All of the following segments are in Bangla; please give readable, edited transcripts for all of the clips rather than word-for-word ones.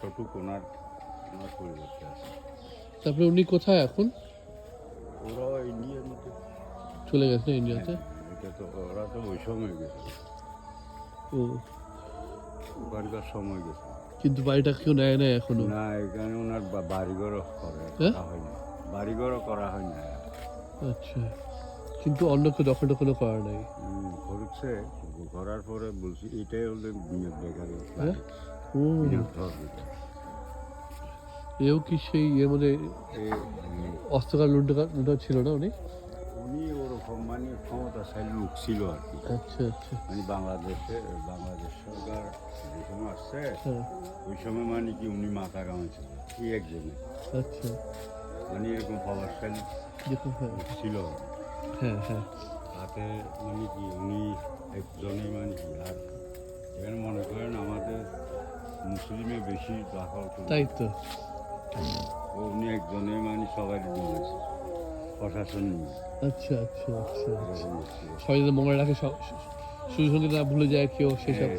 অতটুকু ওনার পরিবর্তে আছে। তারপরে উনি কোথায় এখন? ওরা ইন্ডিয়ার মধ্যে চলে গেছে ইন্ডিয়াতে। এটা তো ওরা তো ওই সময় গেছে, ও ওখানকার সময় গেছে। কিন্তু বাড়িটা কেউ নেয় না এখনো? না, এখানে ওনার বাড়িঘরও করা হয়নি, বাড়িঘরও করা হয় না। আচ্ছা, কিন্তু অন্য কেউ দখল টখলও করা নাই? করছে, করার পরে বলছি এটাই হলে বিনিয়োগ বেকারি। ও এও কি সেই এর মধ্যে অস্ত্রকার লুণ্ঠা ছিল না উনি? উনি ওরকম মানে ক্ষমতাশালী লোক ছিল আর কি। আচ্ছা আচ্ছা। মানে বাংলাদেশ সরকার যে সময় আসছে ওই সময় মানে কি উনি মাথা কামাইছিল এই একজনে। আচ্ছা, মানে এরকম প্রভাবশালী ছিল। হ্যাঁ হ্যাঁ। তাতে মানে কি উনি একজনে মানে কি। আর এখানে মনে করেন আমাদের মুসলিমে বেশি দখল করে, তাই তো। উনি একজনে মানে সবাই দিয়েছে প্রশাসন নিয়ে। আচ্ছা আচ্ছা আচ্ছা। সবাই যদি মনে রাখে, সুযোগ সঙ্গে না ভুলে যায় কেউ সেসব।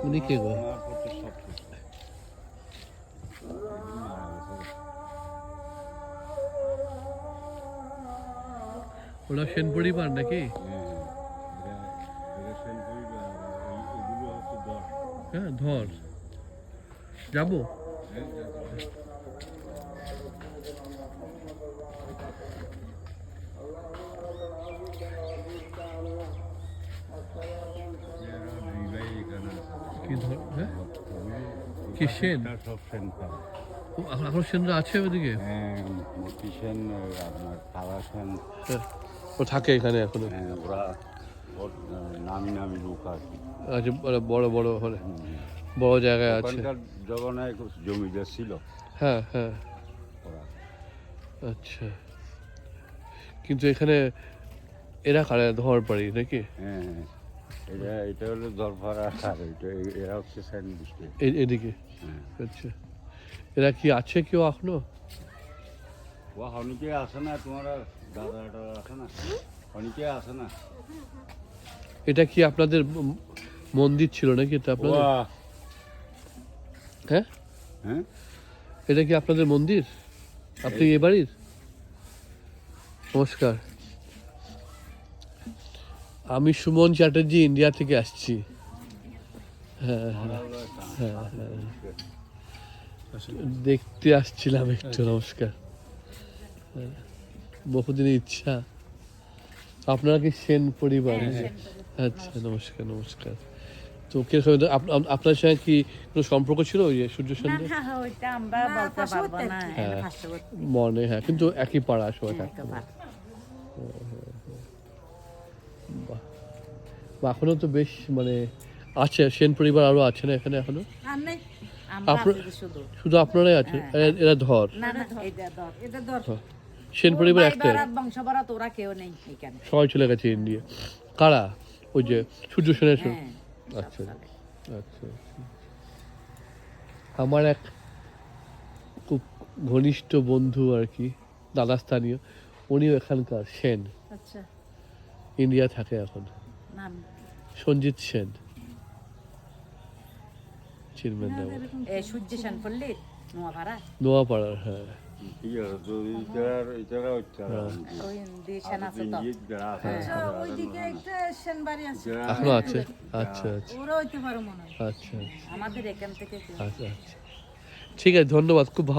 উনি কে গো? ওরা সেন পরিবার নাকি? হ্যাঁ, ধর যাবো। কি ধর? হ্যাঁ, কি সেন? সব সেন পাবে। এখন সেনরা আছে ওদিকে? হ্যাঁ, মতি সেন, আপনার খাওয়া সেন। ও থাকে এখানে এখনো? হ্যাঁ, ওরা নামি নামি লোক আর কি। আচ্ছা, বড় বড় হলে বড় জায়গায় আছে। ওখানকার জগনায় জমিদার ছিল। হ্যাঁ হ্যাঁ। ওরা আচ্ছা, কিন্তু এখানে এরা কারা? ধর বাড়ি নাকি? হ্যাঁ হ্যাঁ, এটা হলো দরপাড়া, আর এরা হচ্ছে স্যান্ডউইচ। এদিকে? হ্যাঁ। আচ্ছা, এরা কি আছে কেউ এখনো? ও অনেকে আসে না, তোমার দাদাটা আসে না, অনেকে আসে না। এটা কি আপনাদের মন্দির ছিল নাকি এটা আপনাদের? হ্যাঁ হ্যাঁ, এটা কি আপনাদের মন্দির? আপনি এ বাড়ির? নমস্কার, আমি সুমন চ্যাটার্জি, ইন্ডিয়া থেকে আসছি। হ্যাঁ হ্যাঁ হ্যাঁ হ্যাঁ, দেখতে আসছিলাম একটু। নমস্কার, বহুদিনের ইচ্ছা। আপনারা কি সেন পরিবার? আচ্ছা, নমস্কার নমস্কার। তো আপনার সঙ্গে কি কোনো সম্পর্ক ছিল ওই সূর্য সেনদের? মনে হ্যাঁ, কিন্তু একই পাড়া সবাই থাকতো। এখনো তো বেশ মানে আছে সেন পরিবার, আরো আছে না এখানে এখনো? শুধু আপনারাই আছেন? এরা ধর সেন পরিবার একটাই? সবাই চলে গেছে ইন্ডিয়া। কারা? ওই যে সূর্য সেনের? আচ্ছা আচ্ছা। আমার এক খুব ঘনিষ্ঠ বন্ধু আর কি, দাদা স্থানীয়, উনিও এখানকার সেন। ইন্ডিয়া থাকে এখন। সঞ্জিত সেন, চিনবেন না? নোয়াপাড়ার। হ্যাঁ, এখনো আছে? আচ্ছা আচ্ছা আচ্ছা আচ্ছা আচ্ছা। ঠিক আছে, ধন্যবাদ, খুব ভালো।